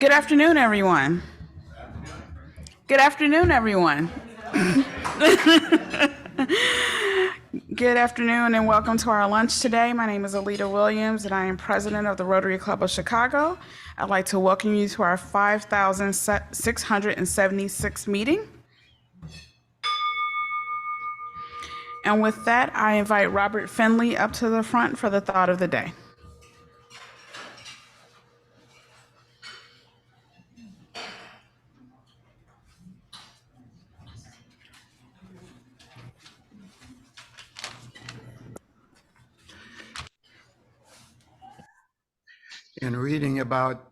Good afternoon, everyone. Good afternoon, everyone. Good afternoon, and welcome to our lunch today. My name is Alita Williams, and I am president of the Rotary Club of Chicago. I'd like to welcome you to our 5,676 meeting. And with that, I invite Robert Finley up to the front for the thought of the day. In reading about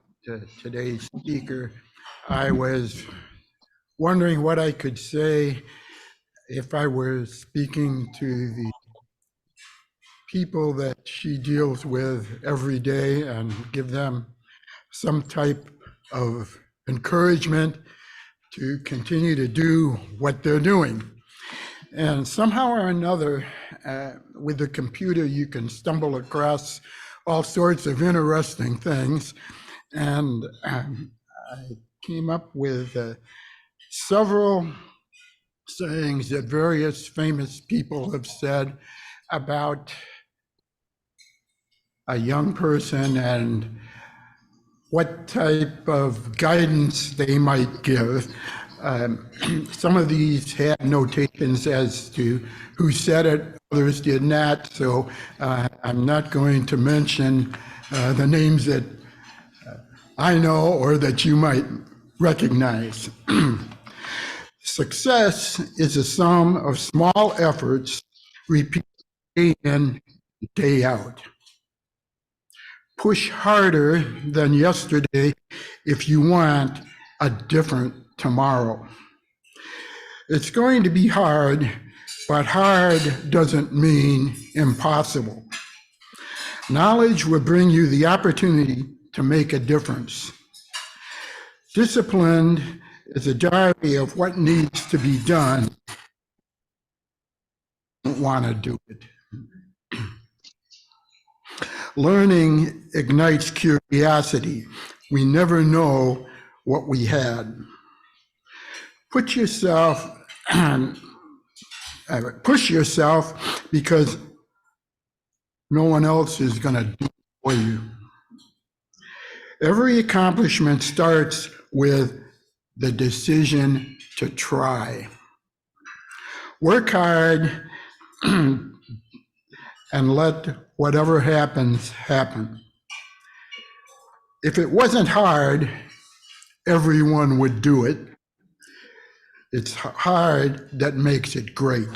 today's speaker, I was wondering what I could say if I were speaking to the people that she deals with every day and give them some type of encouragement to continue to do what they're doing. And somehow or another, with the computer, you can stumble across all sorts of interesting things. And I came up with several sayings that various famous people have said about a young person and what type of guidance they might give. Some of these had notations as to who said it, others did not. So I'm not going to mention the names that I know or that you might recognize. Success is a sum of small efforts repeated day in, day out. Push harder than yesterday if you want a different tomorrow. It's going to be hard, but hard doesn't mean impossible. Knowledge will bring you the opportunity to make a difference. Disciplined is a diary of what needs to be done. Don't want to do it. Learning ignites curiosity. We never know what we had. Push yourself because no one else is going to do it for you. Every accomplishment starts with the decision to try. Work hard and let whatever happens, happen. If it wasn't hard, everyone would do it. It's hard that makes it great.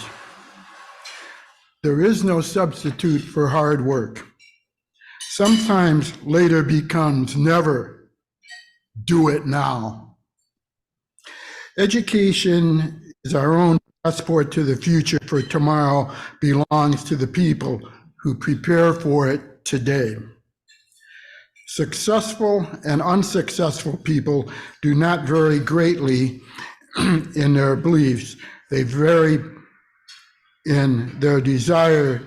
There is no substitute for hard work. Sometimes later becomes never. Do it now. Education is our own passport to the future, for tomorrow belongs to the people who prepare for it today. Successful and unsuccessful people do not vary greatly in their beliefs. They vary in their desire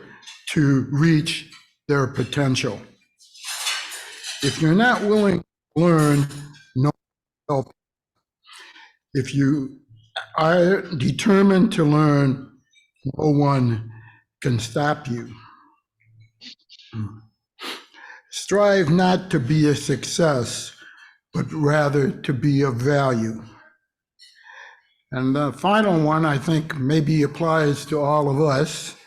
to reach their potential. If you're not willing to learn, no help. If you are determined to learn, no one can stop you. Strive not to be a success, but rather to be of value. And the final one, I think, maybe applies to all of us.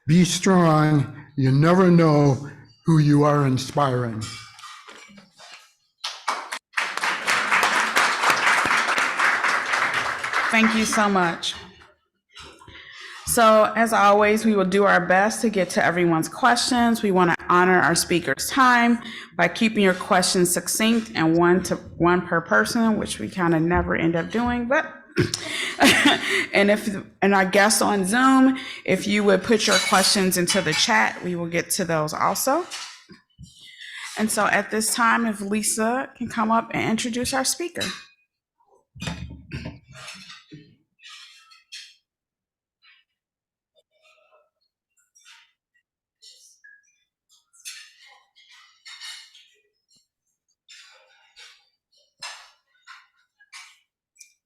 Be strong. You never know who you are inspiring. Thank you so much. So, as always, we will do our best to get to everyone's questions. We want to honor our speaker's time by keeping your questions succinct and one per person, which we kind of never end up doing. But and our guests on Zoom, if you would put your questions into the chat, we will get to those also. And so, at this time, if Lisa can come up and introduce our speaker.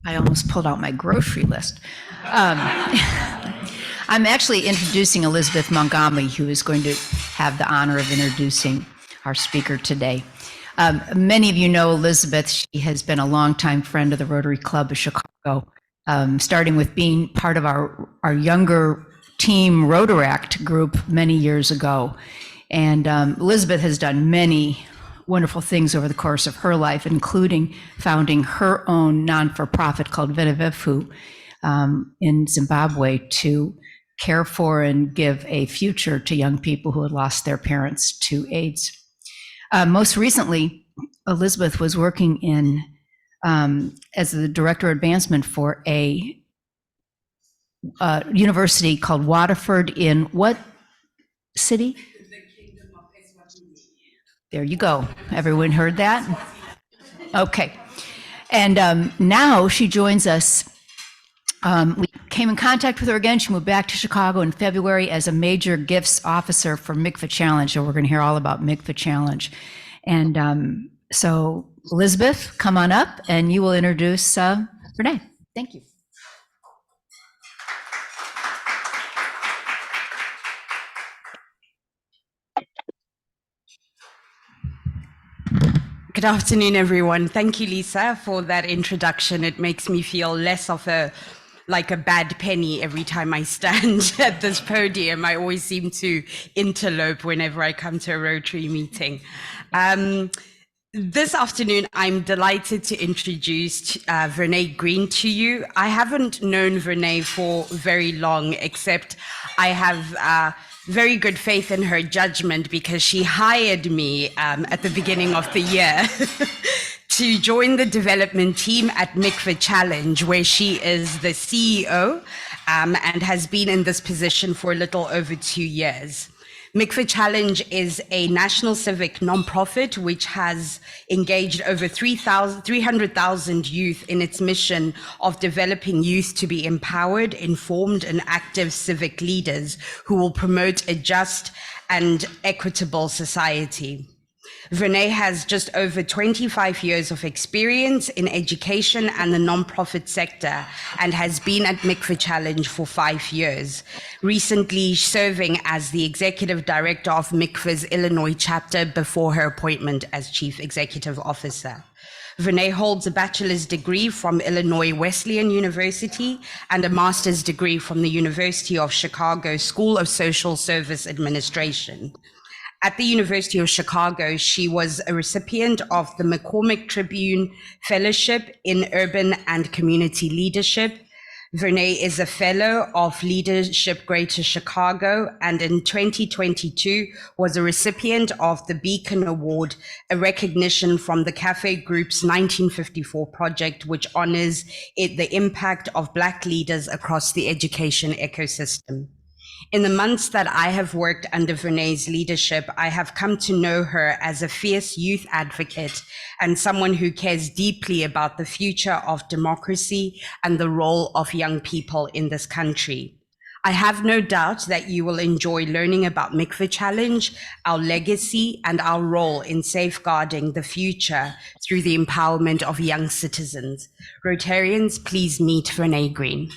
I almost pulled out my grocery list. I'm actually introducing Elizabeth Montgomery, who is going to have the honor of introducing our speaker today. Many of you know Elizabeth. She has been a longtime friend of the Rotary Club of Chicago, starting with being part of our younger team Rotaract group many years ago. And Elizabeth has done many wonderful things over the course of her life, including founding her own non-for-profit called Verneé in Zimbabwe to care for and give a future to young people who had lost their parents to AIDS. Most recently, Elizabeth was working in as the director of advancement for a university called Waterford in what city? There you go. Everyone heard that? Okay. And now she joins us. We came in contact with her again. She moved back to Chicago in February as a major gifts officer for Mikva Challenge. So we're going to hear all about Mikva Challenge. And so Elizabeth, come on up and you will introduce Verneé. Thank you. Good afternoon, everyone. Thank you, Lisa, for that introduction. It makes me feel less of like a bad penny every time I stand at this podium. I always seem to interlope whenever I come to a Rotary meeting. This afternoon, I'm delighted to introduce Verneé Green to you. I haven't known Verneé for very long, except I have very good faith in her judgment because she hired me at the beginning of the year to join the development team at Mikva Challenge, where she is the CEO and has been in this position for a little over 2 years. Mikva Challenge is a national civic nonprofit which has engaged over 300,000 youth in its mission of developing youth to be empowered, informed, and active civic leaders who will promote a just and equitable society. Verneé has just over 25 years of experience in education and the nonprofit sector and has been at Mikva Challenge for 5 years, recently serving as the executive director of Mikva's Illinois chapter before her appointment as chief executive officer. Verneé holds a bachelor's degree from Illinois Wesleyan University and a master's degree from the University of Chicago School of Social Service Administration. At the University of Chicago, she was a recipient of the McCormick Tribune Fellowship in Urban and Community Leadership. Verneé is a fellow of Leadership Greater Chicago and in 2022 was a recipient of the Beacon Award, a recognition from the Cafe Group's 1954 project, which honors the impact of Black leaders across the education ecosystem. In the months that I have worked under Verneé's leadership, I have come to know her as a fierce youth advocate and someone who cares deeply about the future of democracy and the role of young people in this country. I have no doubt that you will enjoy learning about Mikva Challenge, our legacy, and our role in safeguarding the future through the empowerment of young citizens. Rotarians, please meet Verneé Green.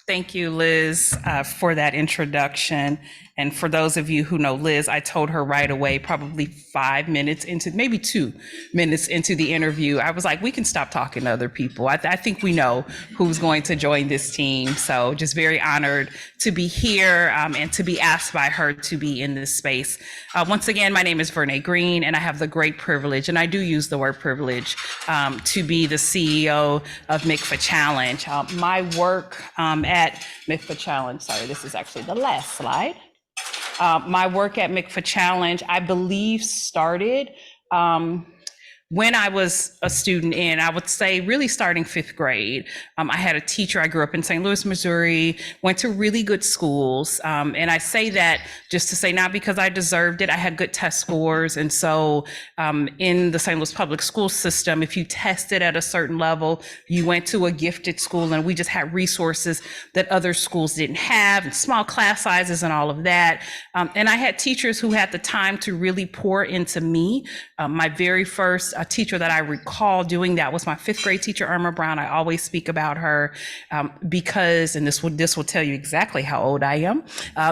Thank you, Liz, for that introduction. And for those of you who know Liz, I told her right away, probably 5 minutes into, maybe 2 minutes into the interview, I was like, we can stop talking to other people. I think we know who's going to join this team. So just very honored to be here and to be asked by her to be in this space. Once again, my name is Verneé Green, and I have the great privilege, and I do use the word privilege, to be the CEO of Mikva Challenge. My work at Mikva Challenge, sorry, this is actually the last slide. My work at Mikva Challenge, I believe, started when I was a student in, I would say really starting 5th grade, I had a teacher. I grew up in St. Louis, Missouri, went to really good schools. And I say that just to say, not because I deserved it, I had good test scores. And so in the St. Louis public school system, if you tested at a certain level, you went to a gifted school, and we just had resources that other schools didn't have, and small class sizes and all of that. And I had teachers who had the time to really pour into me. My very first teacher that I recall doing that was my 5th grade teacher, Irma Brown. I always speak about her because, and this will tell you exactly how old I am.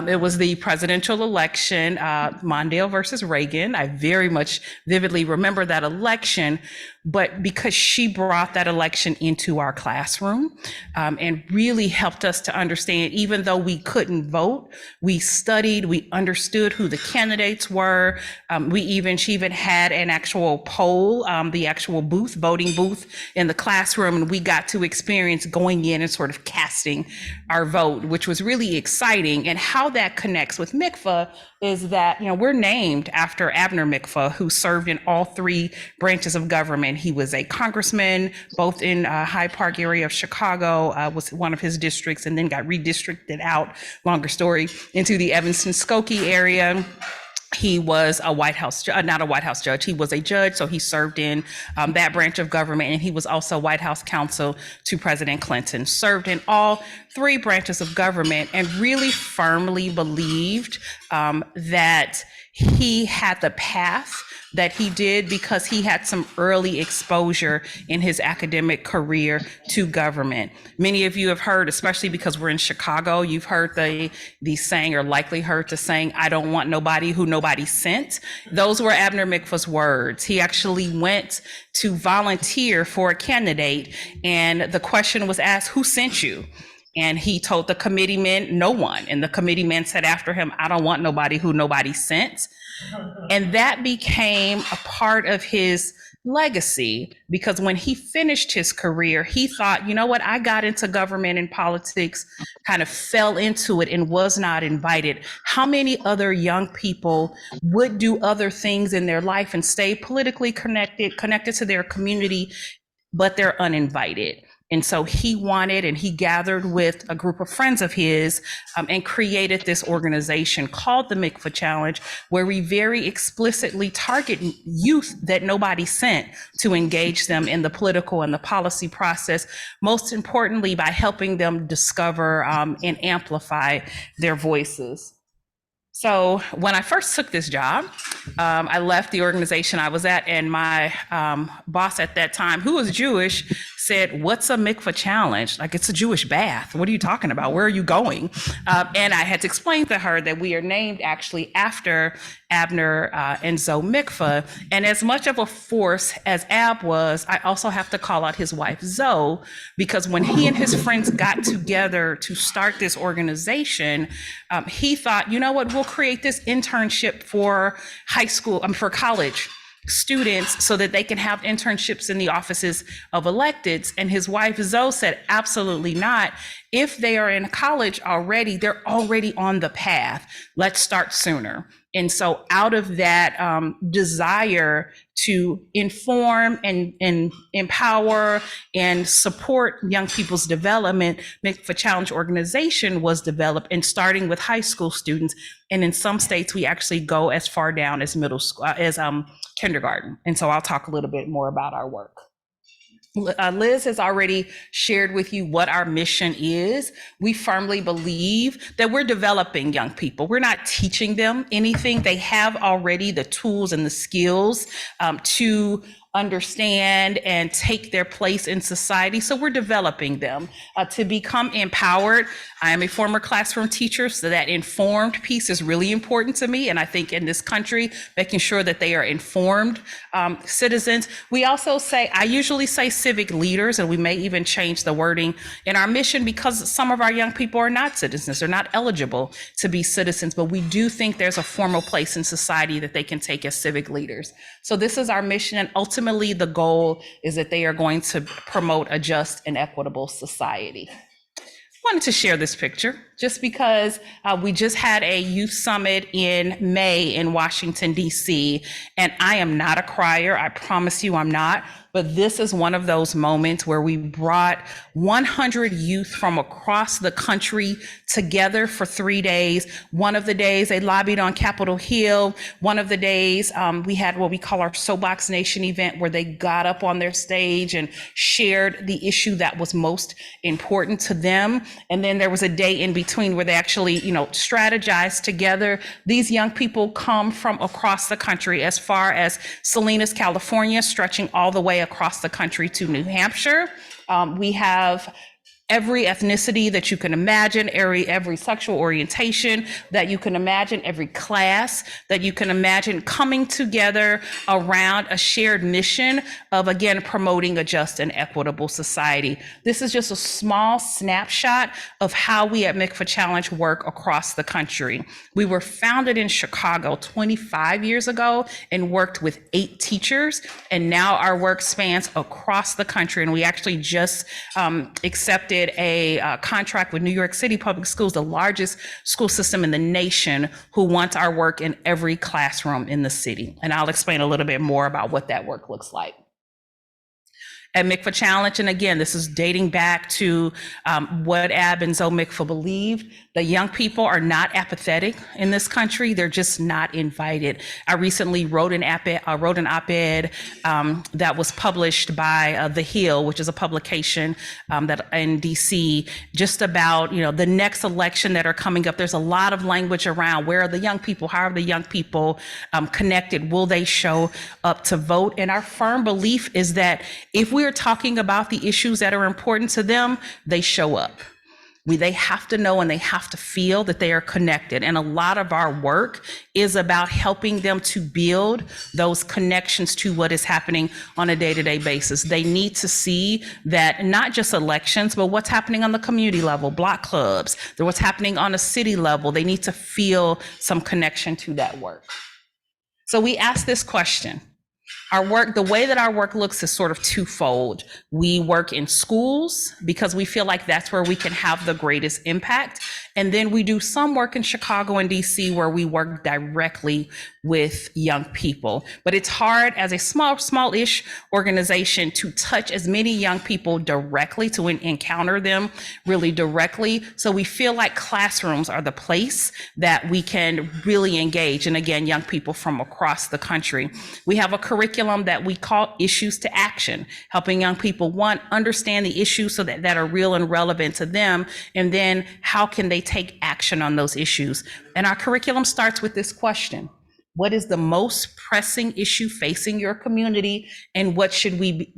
It was the presidential election, Mondale versus Reagan. I very much vividly remember that election, but because she brought that election into our classroom and really helped us to understand, even though we couldn't vote, we studied, we understood who the candidates were. She even had an actual poll, the actual booth, voting booth in the classroom, and we got to experience going in and sort of casting our vote, which was really exciting. And how that connects with Mikva is that, we're named after Abner Mikva, who served in all 3 branches of government. He was a congressman, both in Hyde Park area of Chicago, was one of his districts, and then got redistricted out, longer story, into the Evanston-Skokie area. He was a White House, not a White House judge. He was a judge, so he served in that branch of government, and he was also White House counsel to President Clinton. Served in all 3 branches of government, and really firmly believed that he had the path that he did because he had some early exposure in his academic career to government. Many of you have heard, especially because we're in Chicago, you've heard the saying, or likely heard the saying, "I don't want nobody who nobody sent." Those were Abner Mikva's words. He actually went to volunteer for a candidate, and the question was asked, "Who sent you?" And he told the committeemen, "No one." And the committeemen said after him, "I don't want nobody who nobody sent." And that became a part of his legacy, because when he finished his career, he thought, you know what, I got into government and politics, kind of fell into it and was not invited. How many other young people would do other things in their life and stay politically connected to their community, but they're uninvited? And so he wanted, and he gathered with a group of friends of his and created this organization called the Mikva Challenge, where we very explicitly target youth that nobody sent to engage them in the political and the policy process, most importantly by helping them discover and amplify their voices. So when I first took this job, I left the organization I was at, and my boss at that time, who was Jewish, said, "What's a mikvah challenge? Like, it's a Jewish bath. What are you talking about? Where are you going?" And I had to explain to her that we are named actually after Abner and Zoe Mikva. And as much of a force as Ab was, I also have to call out his wife, Zoe, because when he and his friends got together to start this organization, he thought, you know what, we'll create this internship for for college students so that they can have internships in the offices of electeds. And his wife, Zoe, said, absolutely not. If they are in college already, they're already on the path. Let's start sooner. And so out of that desire to inform and empower and support young people's development, Mikva Challenge organization was developed, and starting with high school students. And in some states, we actually go as far down as middle school, as kindergarten. And so I'll talk a little bit more about our work. Liz has already shared with you what our mission is. We firmly believe that we're developing young people. We're not teaching them anything. They have already the tools and the skills to understand and take their place in society. So we're developing them to become empowered. I am a former classroom teacher, so that informed piece is really important to me. And I think in this country, making sure that they are informed citizens. We also say, I usually say civic leaders, and we may even change the wording in our mission, because some of our young people are not citizens. They're not eligible to be citizens, but we do think there's a formal place in society that they can take as civic leaders. So this is our mission, and ultimately the goal is that they are going to promote a just and equitable society. wanted to share this picture just because we just had a youth summit in May in Washington, D.C., and I am not a crier. I promise you I'm not. But this is one of those moments where we brought 100 youth from across the country together for 3 days. One of the days they lobbied on Capitol Hill. One of the days we had what we call our Soapbox Nation event, where they got up on their stage and shared the issue that was most important to them. And then there was a day in between where they actually, strategized together. These young people come from across the country, as far as Salinas, California, stretching all the way across the country to New Hampshire. We have every ethnicity that you can imagine, every sexual orientation that you can imagine, every class that you can imagine, coming together around a shared mission of, again, promoting a just and equitable society. This is just a small snapshot of how we at Mikva Challenge work across the country. We were founded in Chicago 25 years ago and worked with 8 teachers, and now our work spans across the country. And we actually just accepted a contract with New York City Public Schools, the largest school system in the nation, who wants our work in every classroom in the city. And I'll explain a little bit more about what that work looks like. At Mikva Challenge, and again, this is dating back to what Ab and Zoe Mikva believed. The young people are not apathetic in this country. They're just not invited. I recently wrote an op-ed that was published by The Hill, which is a publication that in DC, just about the next election that are coming up. There's a lot of language around where are the young people, how are the young people connected? Will they show up to vote? And our firm belief is that if we are talking about the issues that are important to them, they show up. They have to know and they have to feel that they are connected. And a lot of our work is about helping them to build those connections to what is happening on a day-to-day basis. They need to see that not just elections, but what's happening on the community level, block clubs, what's happening on a city level. They need to feel some connection to that work. So we ask this question. Our work, the way that our work looks is sort of twofold. We work in schools because we feel like that's where we can have the greatest impact. And then we do some work in Chicago and DC where we work directly with young people. But it's hard as a small-ish organization to touch as many young people directly, to encounter them really directly. So we feel like classrooms are the place that we can really engage. And again, young people from across the country. We have a curriculum that we call Issues to Action, helping young people, one, understand the issues so that are real and relevant to them, and then how can they take action on those issues. And our curriculum starts with this question: what is the most pressing issue facing your community, and what should we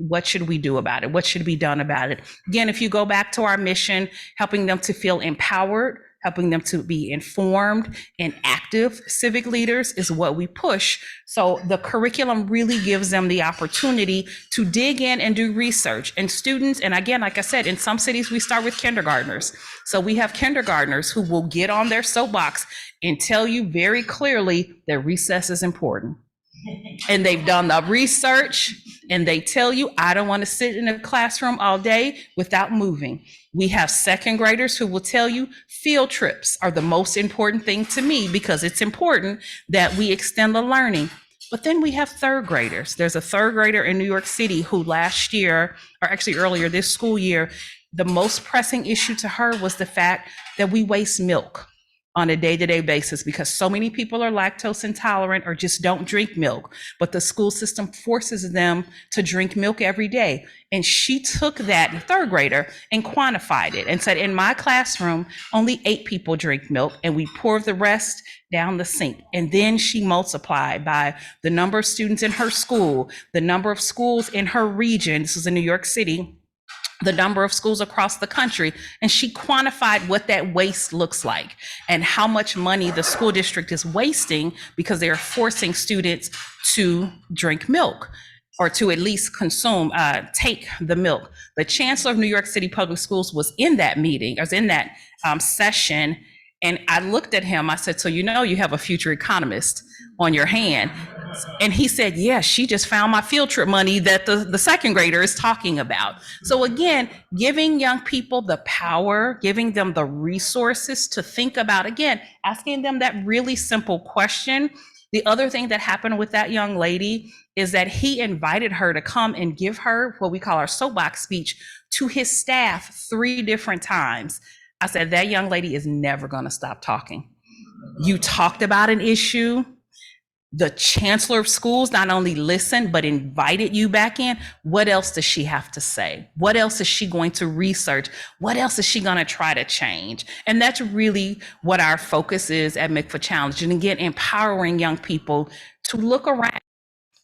do about it? What should be done about it? Again, if you go back to our mission, helping them to feel empowered, helping them to be informed and active civic leaders is what we push. So the curriculum really gives them the opportunity to dig in and do research. And students, and again, like I said, in some cities, we start with kindergartners. So we have kindergartners who will get on their soapbox and tell you very clearly that recess is important. And they've done the research and they tell you, I don't want to sit in a classroom all day without moving. We have second graders who will tell you field trips are the most important thing to me because it's important that we extend the learning. But then we have third graders. There's a third grader in New York City who last year, or actually earlier this school year, the most pressing issue to her was the fact that we waste milk on a day-to-day basis because so many people are lactose intolerant or just don't drink milk, but the school system forces them to drink milk every day. And she took that, third grader, and quantified it and said, in my classroom, only 8 people drink milk and we pour the rest down the sink. And then she multiplied by the number of students in her school, the number of schools in her region, this is in New York City, the number of schools across the country, and she quantified what that waste looks like and how much money the school district is wasting because they are forcing students to drink milk or to at least take the milk. The chancellor of New York City Public Schools was in that meeting, was in that session, And I looked at him, I said, so you know you have a future economist on your hand. And he said, yeah, she just found my field trip money that the second grader is talking about. So again, giving young people the power, giving them the resources to think about, again, asking them that really simple question. The other thing that happened with that young lady is that he invited her to come and give her what we call our soapbox speech to his staff 3 different times. I said, that young lady is never going to stop talking. You talked about an issue. The chancellor of schools not only listened, but invited you back in. What else does she have to say? What else is she going to research? What else is she going to try to change? And that's really what our focus is at Mikva Challenge. And again, empowering young people to look around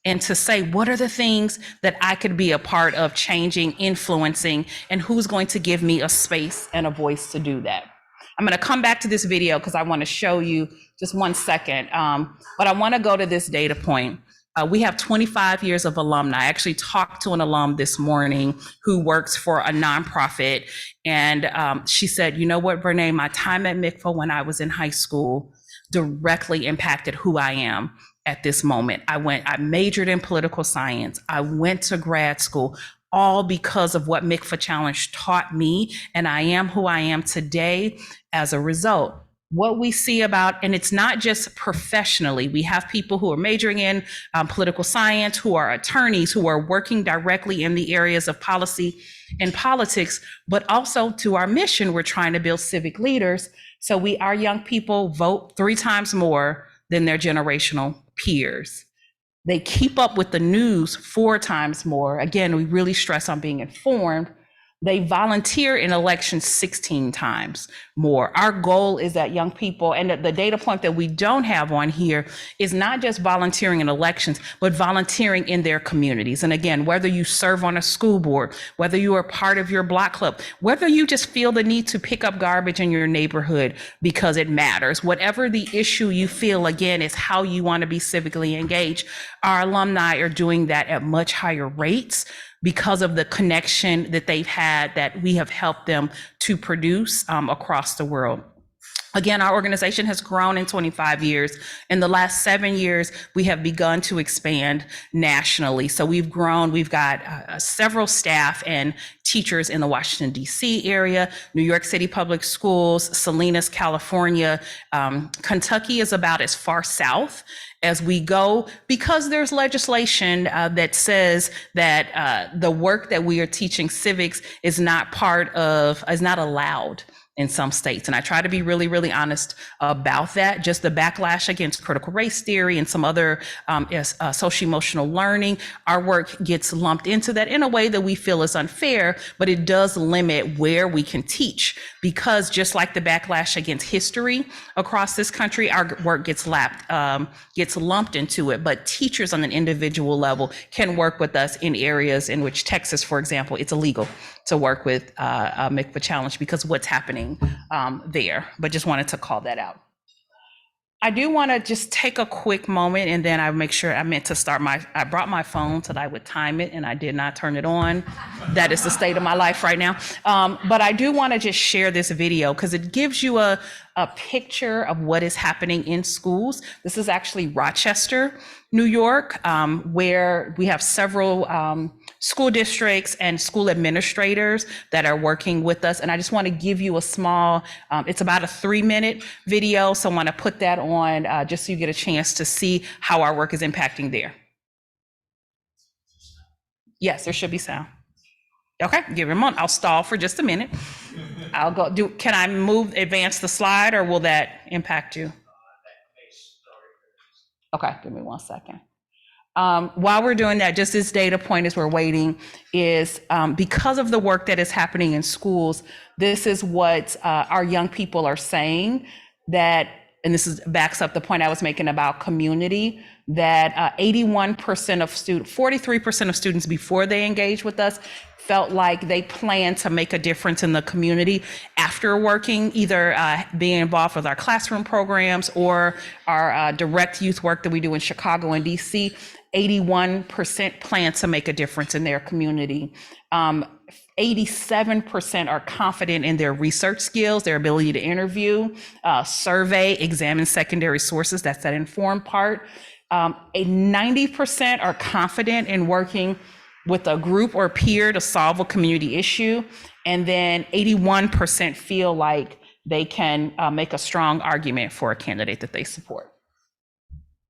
and to say, what are the things that I could be a part of changing, influencing, and who's going to give me a space and a voice to do that? I'm going to come back to this video because I want to show you just 1 second. But I want to go to this data point. We have 25 years of alumni. I actually talked to an alum this morning who works for a nonprofit. And she said, you know what, Verneé, my time at Mikva when I was in high school directly impacted who I am at this moment. I majored in political science. I went to grad school, all because of what Mikva Challenge taught me. And I am who I am today as a result. What we see about, and it's not just professionally, we have people who are majoring in political science, who are attorneys, who are working directly in the areas of policy and politics, but also to our mission, we're trying to build civic leaders. So our young people vote 3 times more than their generational peers. They keep up with the news 4 times more. Again, we really stress on being informed. They volunteer in elections 16 times more. Our goal is that young people, and the data point that we don't have on here is not just volunteering in elections, but volunteering in their communities. And again, whether you serve on a school board, whether you are part of your block club, whether you just feel the need to pick up garbage in your neighborhood because it matters, whatever the issue you feel, again, is how you want to be civically engaged. Our alumni are doing that at much higher rates because of the connection that they've had, that we have helped them to produce across the world. Again, our organization has grown in 25 years. In the last 7 years, we have begun to expand nationally. So we've grown, we've got several staff and teachers in the Washington, D.C. area, New York City Public Schools, Salinas, California. Kentucky is about as far south as we go, because there's legislation that says that the work that we are teaching civics is not allowed in some states. And I try to be really, really honest about that. Just the backlash against critical race theory and some other socio-emotional learning, our work gets lumped into that in a way that we feel is unfair, but it does limit where we can teach, because just like the backlash against history across this country, our work gets lumped into it. But teachers on an individual level can work with us in areas in which Texas, for example, it's illegal to work with Mikva Challenge because of what's happening there. But just wanted to call that out. I do want to just take a quick moment, and then I make sure I brought my phone so that I would time it, and I did not turn it on. That is the state of my life right now. But I do want to just share this video because it gives you a picture of what is happening in schools. This is actually Rochester, New York, where we have several school districts and school administrators that are working with us. And I just want to give you a small, it's about a 3-minute video. So I want to put that on just so you get a chance to see how our work is impacting there. Yes, there should be sound. Okay, give it a moment. I'll stall for just a minute. I'll go can I advance the slide, or will that impact you? Okay, give me 1 second. While we're doing that, just this data point as we're waiting is because of the work that is happening in schools, this is what our young people are saying, that, and this backs up the point I was making about community, that 81% of 43% of students before they engage with us felt like they plan to make a difference in the community after working, either being involved with our classroom programs or our direct youth work that we do in Chicago and DC. 81% plan to make a difference in their community. 87% are confident in their research skills, their ability to interview, survey, examine secondary sources. That's that informed part. A 90% are confident in working with a group or peer to solve a community issue. And then 81% feel like they can make a strong argument for a candidate that they support.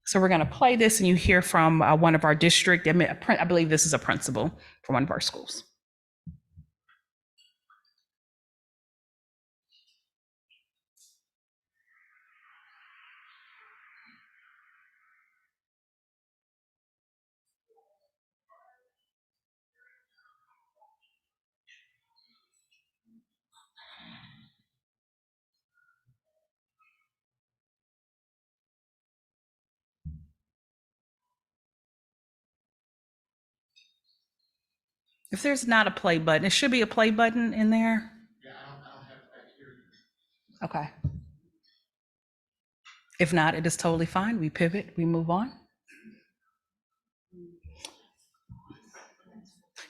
So we're going to play this and you hear from one of our district, I believe this is a principal for one of our schools. If there's not a play button, it should be a play button in there. Yeah, I'll have it back here. Okay. If not, it is totally fine. We pivot, we move on.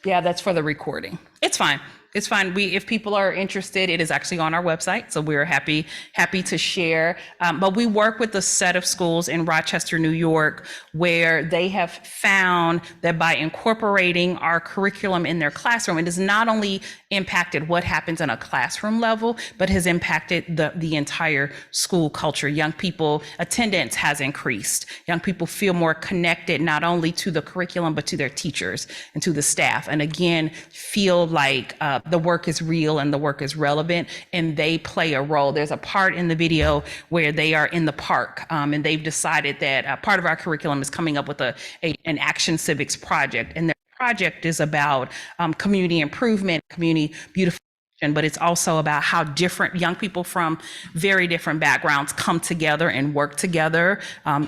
Yeah, that's for the recording. It's fine. It's fine. If people are interested, it is actually on our website. So we're happy to share. But we work with a set of schools in Rochester, New York, where they have found that by incorporating our curriculum in their classroom, it has not only impacted what happens on a classroom level, but has impacted the entire school culture. Young people, attendance has increased. Young people feel more connected, not only to the curriculum, but to their teachers and to the staff. And again, feel like the work is real and the work is relevant and they play a role. There's a part in the video where they are in the park and they've decided that part of our curriculum is coming up with an action civics project. And their project is about community improvement, community beautification, but it's also about how different young people from very different backgrounds come together and work together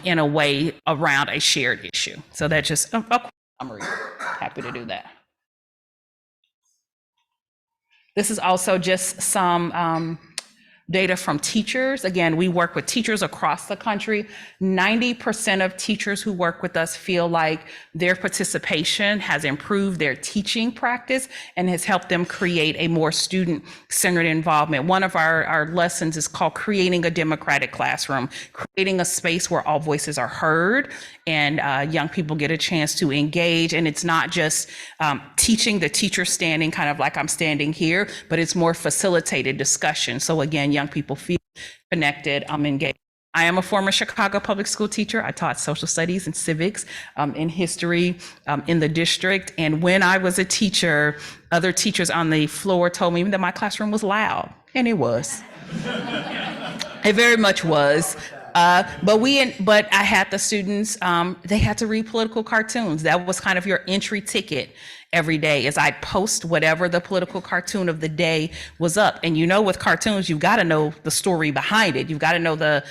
in a way around a shared issue. So that's just a quick summary. Happy to do that. This is also just some data from teachers. Again, we work with teachers across the country. 90% of teachers who work with us feel like their participation has improved their teaching practice and has helped them create a more student-centered involvement. One of our lessons is called Creating a Democratic Classroom, creating a space where all voices are heard and young people get a chance to engage. And it's not just teaching the teacher standing kind of like I'm standing here, but it's more facilitated discussion. So again, young people feel connected, engaged. I am a former Chicago public school teacher. I taught social studies and civics, in history, in the district. And when I was a teacher, other teachers on the floor told me that my classroom was loud, and it was. It very much was. But I had the students, they had to read political cartoons. That was kind of your entry ticket every day, as I post whatever the political cartoon of the day was up. And with cartoons, you've got to know the story behind it. You've got to know the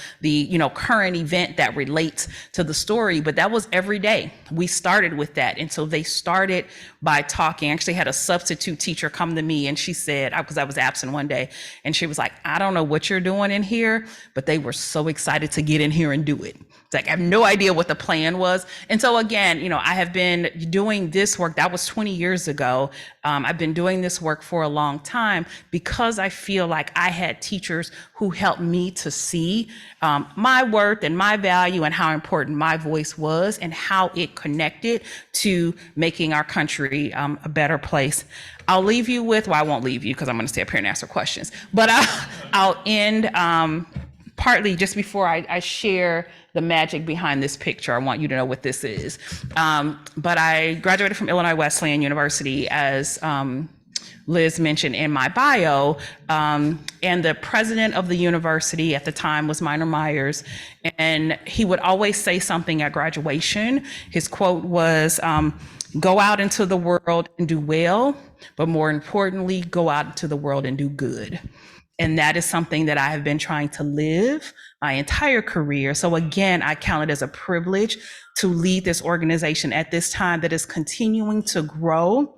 current event that relates to the story. But that was every day. We started with that. And so they started by talking. I actually had a substitute teacher come to me and she said, because I was absent one day, and she was like, I don't know what you're doing in here, but they were so excited to get in here and do it. It's like, I have no idea what the plan was. And so again, I have been doing this work. That was 20 years ago. I've been doing this work for a long time because I feel like I had teachers who helped me to see my worth and my value and how important my voice was and how it connected to making our country a better place. I'll leave you with, I won't leave you because I'm going to stay up here and answer questions, but I'll end partly just before I share the magic behind this picture. I want you to know what this is. But I graduated from Illinois Wesleyan University, as Liz mentioned in my bio, and the president of the university at the time was Minor Myers, and he would always say something at graduation. His quote was, go out into the world and do well, but more importantly, go out into the world and do good. And that is something that I have been trying to live my entire career. So again, I count it as a privilege to lead this organization at this time that is continuing to grow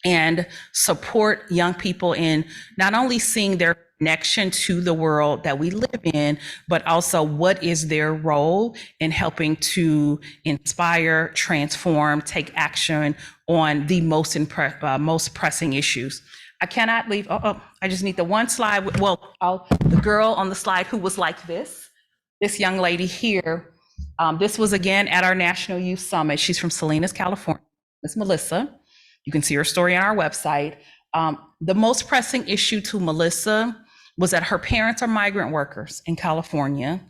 and support young people in not only seeing their connection to the world that we live in, but also what is their role in helping to inspire, transform, take action on the most pressing issues. I cannot leave. I just need the one slide. The girl on the slide who was like this young lady here. This was again at our National Youth Summit. She's from Salinas, California. Miss Melissa. You can see her story on our website. The most pressing issue to Melissa was that her parents are migrant workers in California.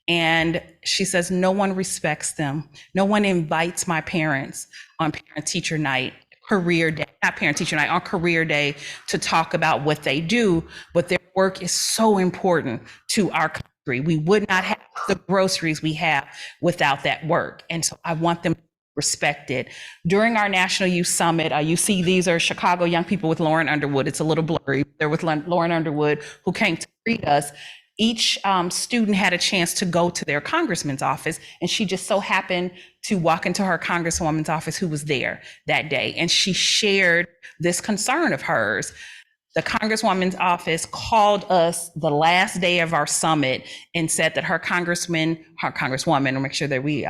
And she says, no one respects them. No one invites my parents on parent-teacher night, career day, not parent-teacher night, on career day to talk about what they do, but their work is so important to our country. We would not have the groceries we have without that work. And so I want them respected. During our National Youth Summit, you see these are Chicago young people with Lauren Underwood. It's a little blurry. They're with Lauren Underwood, who came to greet us. Each student had a chance to go to their congressman's office, and she just so happened to walk into her congresswoman's office who was there that day. And she shared this concern of hers. The congresswoman's office called us the last day of our summit and said that her congresswoman, to make sure that we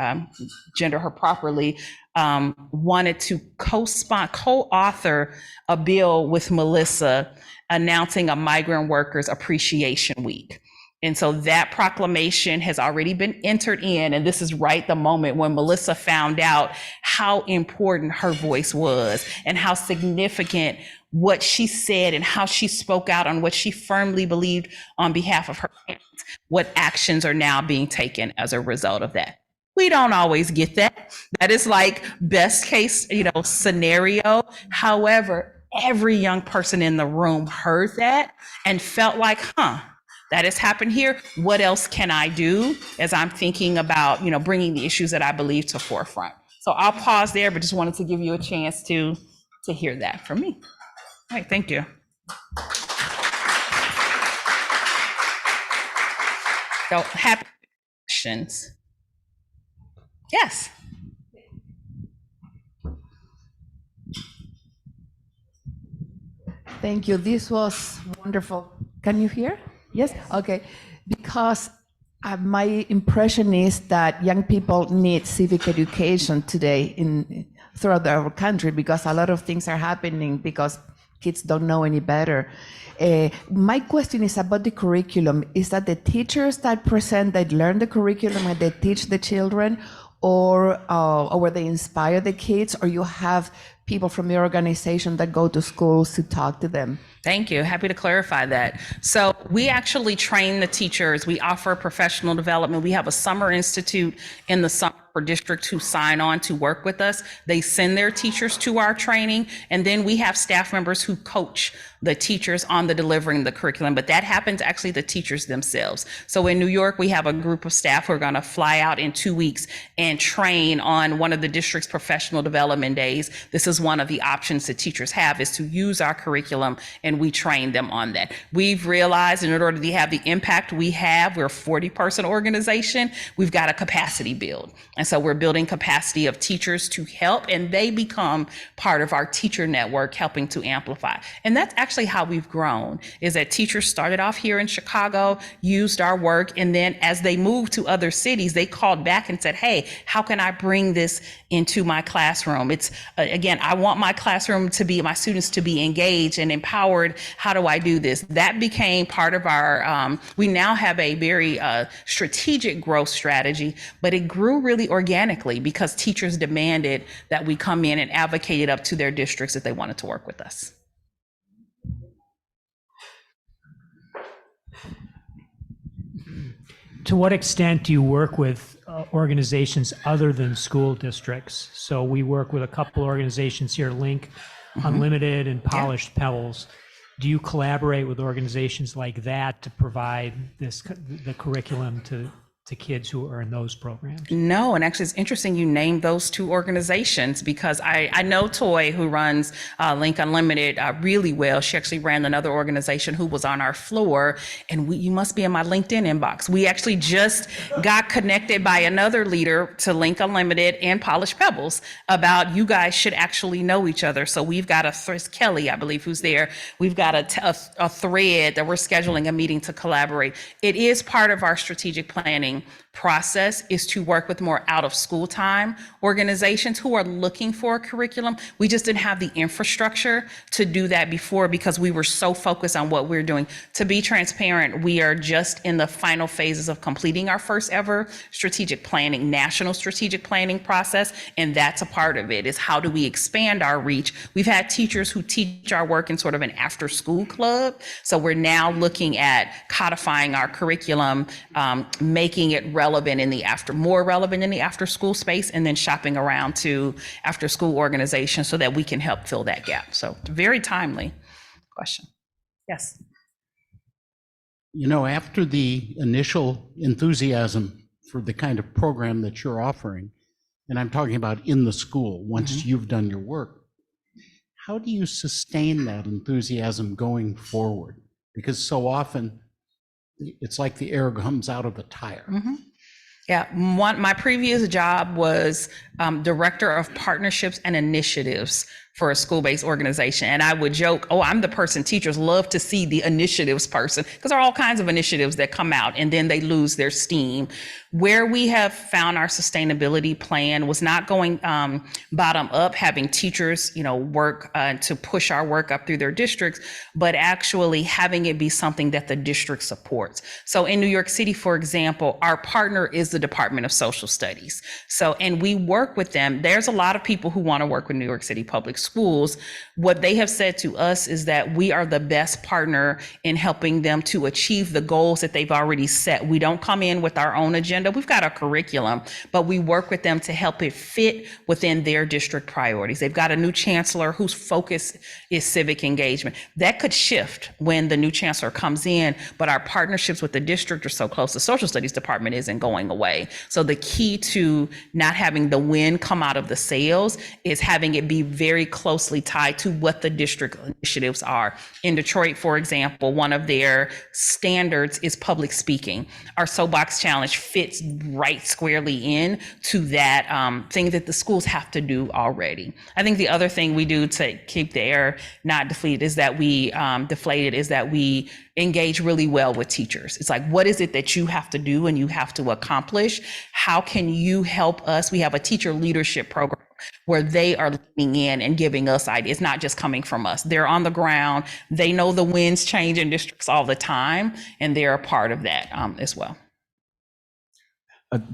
gender her properly, wanted to co-author a bill with Melissa announcing a Migrant Workers Appreciation Week. And so that proclamation has already been entered in. And this is right the moment when Melissa found out how important her voice was and how significant what she said and how she spoke out on what she firmly believed on behalf of her parents, what actions are now being taken as a result of that. We don't always get that. That is like best case, scenario. However, every young person in the room heard that and felt like, that has happened here. What else can I do as I'm thinking about, bringing the issues that I believe to forefront? So I'll pause there, but just wanted to give you a chance to hear that from me. All right, thank you. So happy questions. Yes. Thank you. This was wonderful. Can you hear? Yes? Okay. Because my impression is that young people need civic education today throughout our country, because a lot of things are happening because kids don't know any better. My question is about the curriculum. Is that the teachers that present, that learn the curriculum and they teach the children, or where they inspire the kids, or you have people from the organization that go to schools to talk to them? Thank you. Happy to clarify that. So we actually train the teachers. We offer professional development. We have a summer institute in the summer for districts who sign on to work with us. They send their teachers to our training, and then we have staff members who coach the teachers on the delivering the curriculum, but that happens actually the teachers themselves. So in New York, we have a group of staff who are going to fly out in 2 weeks and train on one of the district's professional development days. This is one of the options that teachers have, is to use our curriculum, and we train them on that. We've realized in order to have the impact we have, we're a 40-person organization, we've got a capacity build. And so we're building capacity of teachers to help, and they become part of our teacher network, helping to amplify. And that's actually how we've grown, is that teachers started off here in Chicago, used our work, and then as they moved to other cities, they called back and said, hey, how can I bring this into my classroom? It's, again, I want my classroom to be, my students to be engaged and empowered. How do I do this? That became part of our, we now have a very strategic growth strategy, but it grew really organically because teachers demanded that we come in and advocate it up to their districts if they wanted to work with us. To what extent do you work with organizations other than school districts? So we work with a couple organizations here, Link, Unlimited, and Polished Pebbles. Do you collaborate with organizations like that to provide the curriculum to to kids who are in those programs? No, and actually it's interesting you named those two organizations because I know Toy, who runs Link Unlimited really well. She actually ran another organization who was on our floor, and you must be in my LinkedIn inbox. We actually just got connected by another leader to Link Unlimited and Polished Pebbles about you guys should actually know each other. So we've got Kelly, I believe, who's there. We've got a thread that we're scheduling a meeting to collaborate. It is part of our strategic planning process is to work with more out of school time organizations who are looking for a curriculum. We just didn't have the infrastructure to do that before because we were so focused on what we're doing. To be transparent, we are just in the final phases of completing our first ever strategic planning, national strategic planning process. And that's a part of it is how do we expand our reach? We've had teachers who teach our work in sort of an after school club. So we're now looking at codifying our curriculum, making it more relevant in the after school space, and then shopping around to after school organizations so that we can help fill that gap. So very timely question. Yes. You know, after the initial enthusiasm for the kind of program that you're offering, and I'm talking about in the school, once you've done your work, how do you sustain that enthusiasm going forward? Because so often it's like the air comes out of a tire. Yeah, my previous job was director of partnerships and initiatives for a school-based organization. And I would joke, oh, I'm the person teachers love to see, the initiatives person, because there are all kinds of initiatives that come out and then they lose their steam. Where we have found our sustainability plan was not going bottom up, having teachers, work to push our work up through their districts, but actually having it be something that the district supports. So in New York City, for example, our partner is the Department of Social Studies. So, and we work with them. There's a lot of people who want to work with New York City Public Schools. What they have said to us is that we are the best partner in helping them to achieve the goals that they've already set. We don't come in with our own agenda. We've got a curriculum, but we work with them to help it fit within their district priorities. They've got a new chancellor whose focus is civic engagement. That could shift when the new chancellor comes in, but our partnerships with the district are so close. The social studies department isn't going away. So the key to not having the wind come out of the sails is having it be very closely tied to what the district initiatives are. In Detroit, for example, one of their standards is public speaking. Our Soapbox Challenge fits right squarely in to that thing that the schools have to do already. I think the other thing we do to keep the air not deflated is that we engage really well with teachers. It's like, what is it that you have to do and you have to accomplish? How can you help us? We have a teacher leadership program where they are leaning in and giving us ideas, not just coming from us. They're on the ground. They know the winds change in districts all the time, and they're a part of that as well.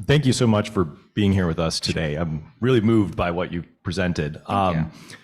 Thank you so much for being here with us today. I'm really moved by what you presented.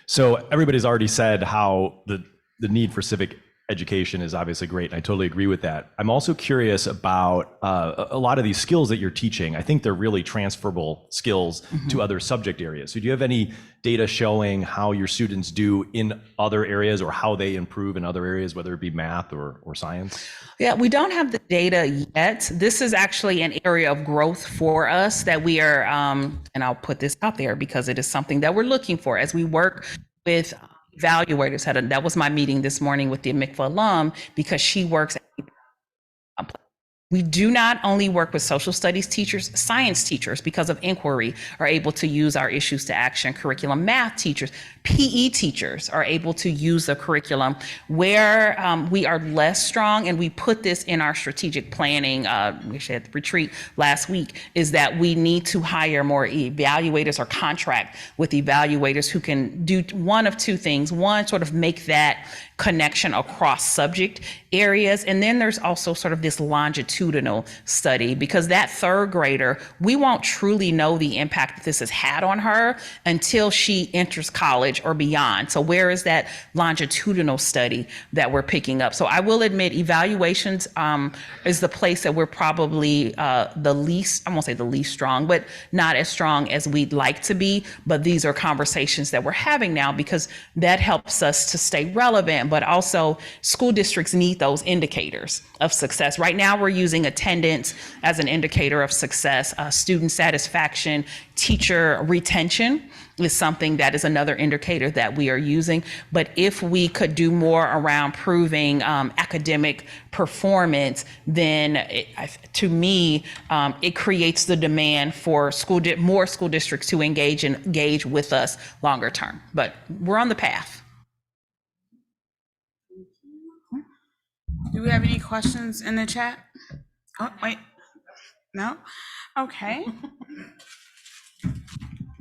So everybody's already said how the need for civic education is obviously great, and I totally agree with that. I'm also curious about a lot of these skills that you're teaching. I think they're really transferable skills to other subject areas. So do you have any data showing how your students do in other areas or how they improve in other areas, whether it be math or science? Yeah, we don't have the data yet. This is actually an area of growth for us that we are, and I'll put this out there because it is something that we're looking for as we work with evaluators. That was my meeting this morning with the Mikva alum because she works at We do not only work with social studies teachers, science teachers, because of inquiry, are able to use our issues to action curriculum. Math teachers, PE teachers are able to use the curriculum. Where we are less strong, and we put this in our strategic planning, we had the retreat last week, is that we need to hire more evaluators or contract with evaluators who can do one of two things. One, sort of make that connection across subject areas. And then there's also sort of this longitudinal study, because that third grader, we won't truly know the impact that this has had on her until she enters college or beyond. So where is that longitudinal study that we're picking up? So I will admit evaluations is the place that we're probably the least, I won't say the least strong, but not as strong as we'd like to be. But these are conversations that we're having now, because that helps us to stay relevant, but also school districts need those indicators of success. Right now we're using using attendance as an indicator of success. Student satisfaction, teacher retention is something that is another indicator that we are using. But if we could do more around proving academic performance, then to me, it creates the demand for more school districts to engage with us longer term. But we're on the path. Do we have any questions in the chat? Oh, wait. No? Okay.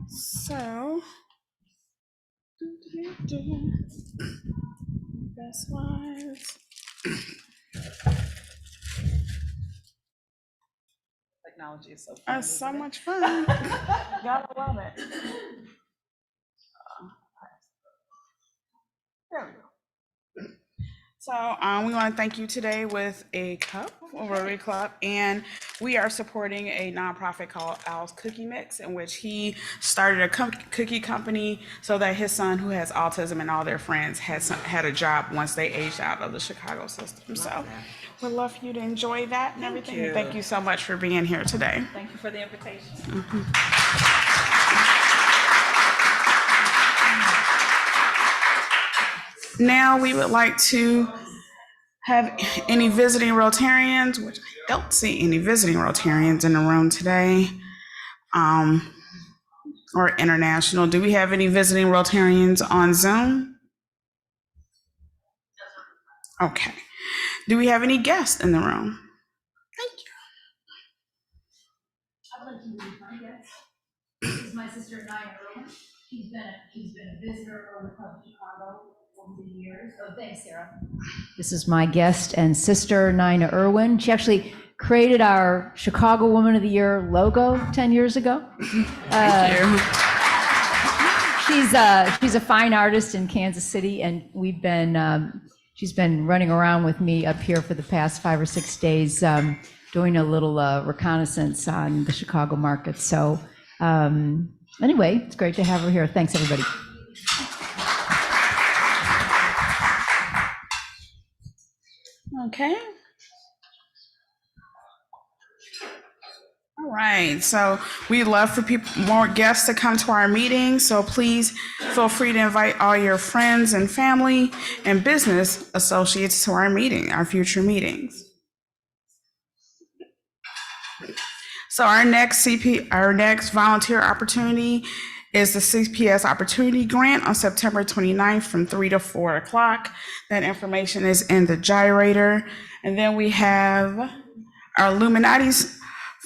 So. Best slides. Technology is so fun. That's so much fun. Gotta love it. There we go. So we want to thank you today with a cup, a Rotary Club, and we are supporting a nonprofit called Al's Cookie Mix, in which he started a cookie company so that his son, who has autism, and all their friends had a job once they aged out of the Chicago system. So we'd love for you to enjoy that and everything. And thank you so much for being here today. Thank you for the invitation. Now we would like to have any visiting Rotarians, which I don't see any visiting Rotarians in the room today, or international. Do we have any visiting Rotarians on Zoom? Okay. Do we have any guests in the room? Thank you. I'd like to introduce my guest. This is my sister, Naya Irwin. She's been a visitor of the Club of Chicago over the years. Oh, thanks, Sarah. This is my guest and sister, Nina Irwin. She actually created our Chicago Woman of the Year logo 10 years ago. Thank you. She's a fine artist in Kansas City, and she's been running around with me up here for the past 5 or 6 days, doing a little reconnaissance on the Chicago market. So anyway, it's great to have her here. Thanks, everybody. Okay. All right, so we'd love for more guests to come to our meeting, so please feel free to invite all your friends and family and business associates to our future meetings. So our next volunteer opportunity is the CPS Opportunity Grant on September 29th from 3 to 4 o'clock. That information is in the gyrator. And then we have our Illuminati's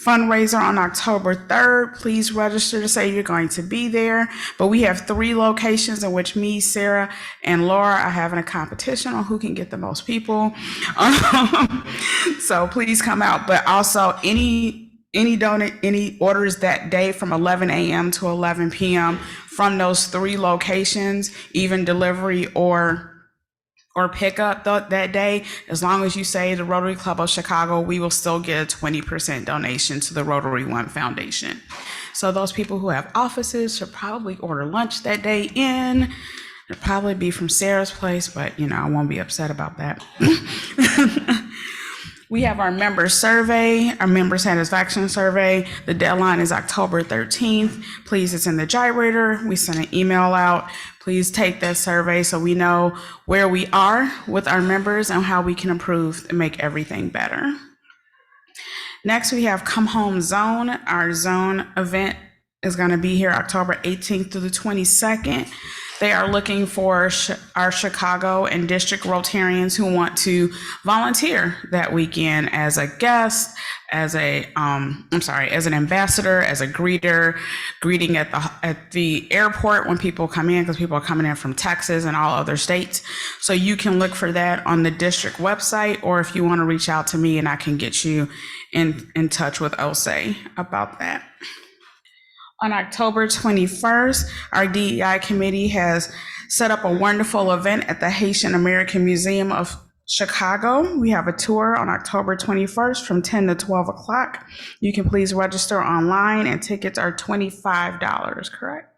fundraiser on October 3rd. Please register to say you're going to be there. But we have 3 locations in which me, Sarah, and Laura are having a competition on who can get the most people. So please come out. But also any orders that day from 11 a.m. to 11 p.m. from those 3 locations, even delivery or pickup that day, as long as you say the Rotary Club of Chicago, we will still get a 20% donation to the Rotary One Foundation. So those people who have offices should probably order lunch that day in. It'll probably be from Sarah's place, but I won't be upset about that. We have our member survey, our member satisfaction survey. The deadline is October 13th. Please, it's in the gyrator. We sent an email out. Please take that survey so we know where we are with our members and how we can improve and make everything better. Next, we have Come Home Zone. Our zone event is going to be here October 18th through the 22nd. They are looking for our Chicago and district Rotarians who want to volunteer that weekend as a guest, as an ambassador, as a greeting at the airport when people come in, because people are coming in from Texas and all other states. So you can look for that on the district website, or if you want to reach out to me and I can get you in touch with OSE about that. On October 21st, our DEI committee has set up a wonderful event at the Haitian American Museum of Chicago. We have a tour on October 21st from 10 to 12 o'clock. You can please register online and tickets are $25, correct?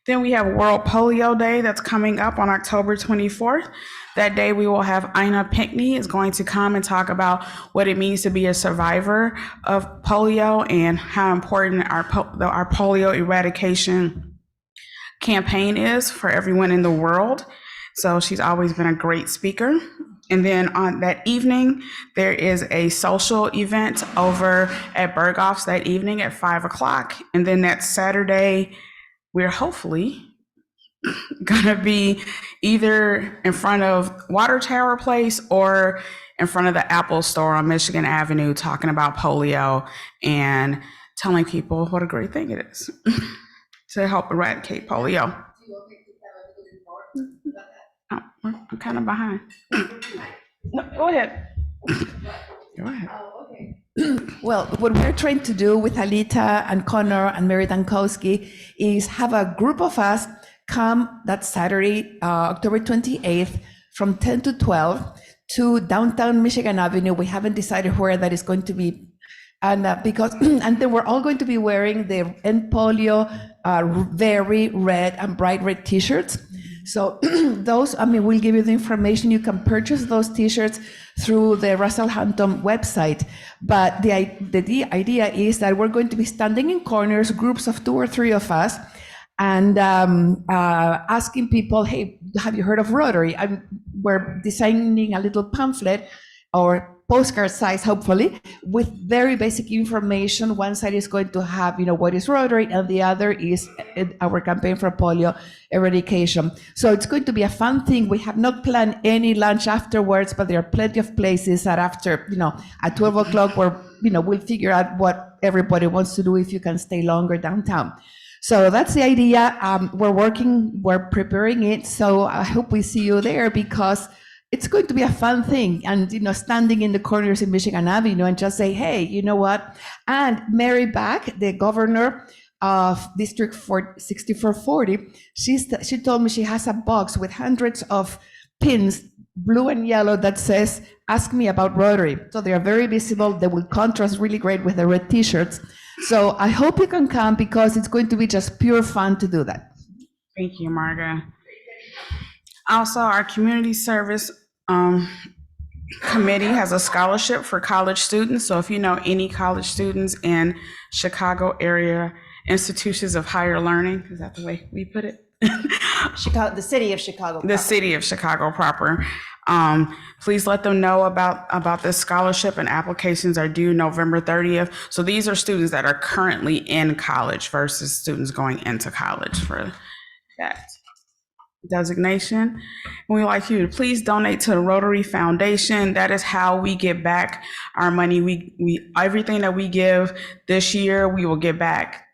Then we have World Polio Day that's coming up on October 24th. That day we will have Ina Pinkney is going to come and talk about what it means to be a survivor of polio and how important our polio eradication campaign is for everyone in the world. So she's always been a great speaker. And then on that evening, there is a social event over at Berghoff's that evening at 5 o'clock. And then that Saturday, we're hopefully gonna be either in front of Water Tower Place or in front of the Apple Store on Michigan Avenue talking about polio and telling people what a great thing it is to help eradicate polio. Oh, I'm kind of behind. No, go ahead. Go ahead. Well, what we're trying to do with Alita and Connor and Mary Dankowski is have a group of us come that Saturday, October 28th, from 10 to 12 to downtown Michigan Avenue. We haven't decided where that is going to be. And because, and then we're all going to be wearing the End Polio very red and bright red t-shirts. So those, we'll give you the information. You can purchase those t-shirts through the Russell Hampton website. But the idea is that we're going to be standing in corners, groups of 2 or 3 of us, and asking people, hey, have you heard of Rotary? And we're designing a little pamphlet or postcard size, hopefully, with very basic information. One side is going to have, what is Rotary, and the other is our campaign for polio eradication. So it's going to be a fun thing. We have not planned any lunch afterwards, but there are plenty of places that after, at 12 o'clock, where, we'll figure out what everybody wants to do if you can stay longer downtown. So that's the idea. We're preparing it. So I hope we see you there because it's going to be a fun thing. And, standing in the corners in Michigan Avenue and just say, hey, you know what? And Mary Back, the governor of District 6440, she told me she has a box with hundreds of pins, blue and yellow, that says, ask me about Rotary. So they are very visible. They will contrast really great with the red t-shirts. So I hope you can come because it's going to be just pure fun to do that. Thank you, Marga. Also, our community service committee has a scholarship for college students. So if you know any college students in Chicago area institutions of higher learning, is that the way we put it? Chicago, the city of Chicago. The city of Chicago proper. Please let them know about this scholarship, and applications are due November 30th. So these are students that are currently in college versus students going into college for that designation. And we'd like you to please donate to the Rotary Foundation. That is how we get back our money. We everything that we give this year, we will get back.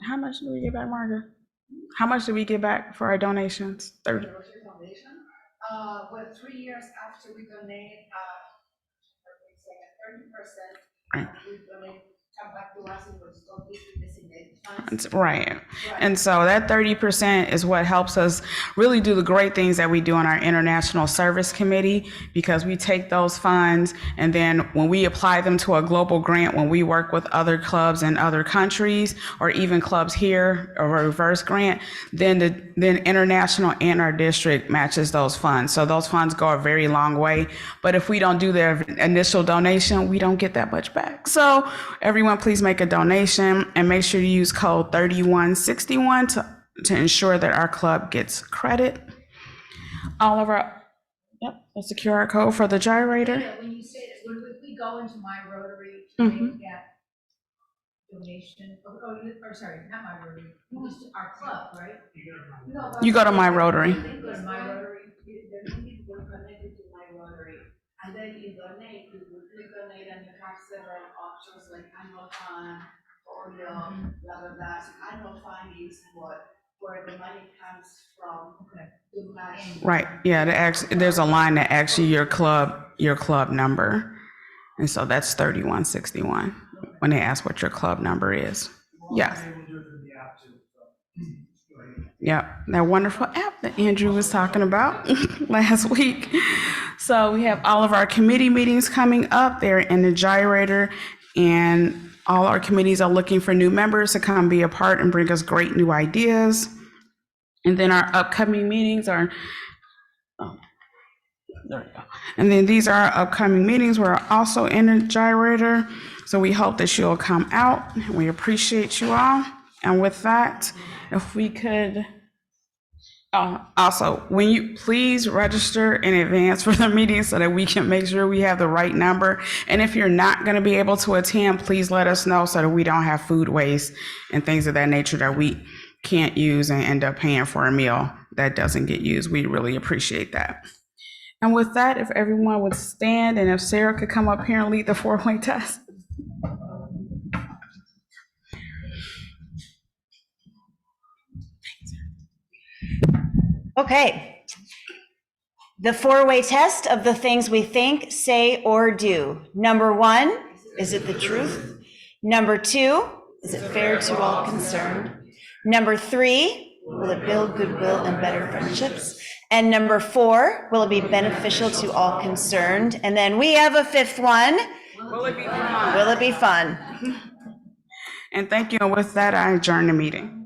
How much do we get back, Marga? How much do we get back for our donations? 30. Well, 3 years after we donate, 30%, we donate, come back to us in what's called district designated funds. Right. And so that 30% is what helps us really do the great things that we do on our International Service Committee, because we take those funds and then when we apply them to a global grant, when we work with other clubs in other countries or even clubs here, or a reverse grant, then international and our district matches those funds. So those funds go a very long way. But if we don't do their initial donation, we don't get that much back. So everyone, please make a donation and make sure you use code 3161 to ensure that our club gets credit. All of our, that's the QR code for the gyrator. Yeah, when you say that, when we go into My Rotary to get donation, or sorry, not My Rotary, just our club, right? You go to My Rotary. They go to My Rotary, there are people connected to My Rotary, and then you donate, you click donate, and you have several options like annual fund, or blah blah blah. So annual fund is where the money comes from. Okay. To match. Right. Yeah. There's a line that asks you your club number, and so that's 3161 when they ask what your club number is. Yes. Yeah, that wonderful app that Andrew was talking about last week. So we have all of our committee meetings coming up. They're in the gyrator, and all our committees are looking for new members to come be a part and bring us great new ideas. And then our upcoming meetings are, there we go. And then these are our upcoming meetings. We're also in a gyrator. So we hope that you'll come out. We appreciate you all. And with that, if we could, also, when you please register in advance for the meeting so that we can make sure we have the right number. And if you're not going to be able to attend, please let us know so that we don't have food waste and things of that nature that we can't use and end up paying for a meal that doesn't get used. We really appreciate that. And with that, if everyone would stand and if Sarah could come up here and lead the four-way test. Okay. The four-way test of the things we think, say, or do. Number 1, is it the truth? Number 2, is it fair to all concerned? Number 3, will it build goodwill and better friendships? And number 4, will it be beneficial to all concerned? And then we have a 5th one. Will it be fun? Will it be fun? And thank you. And with that, I adjourn the meeting.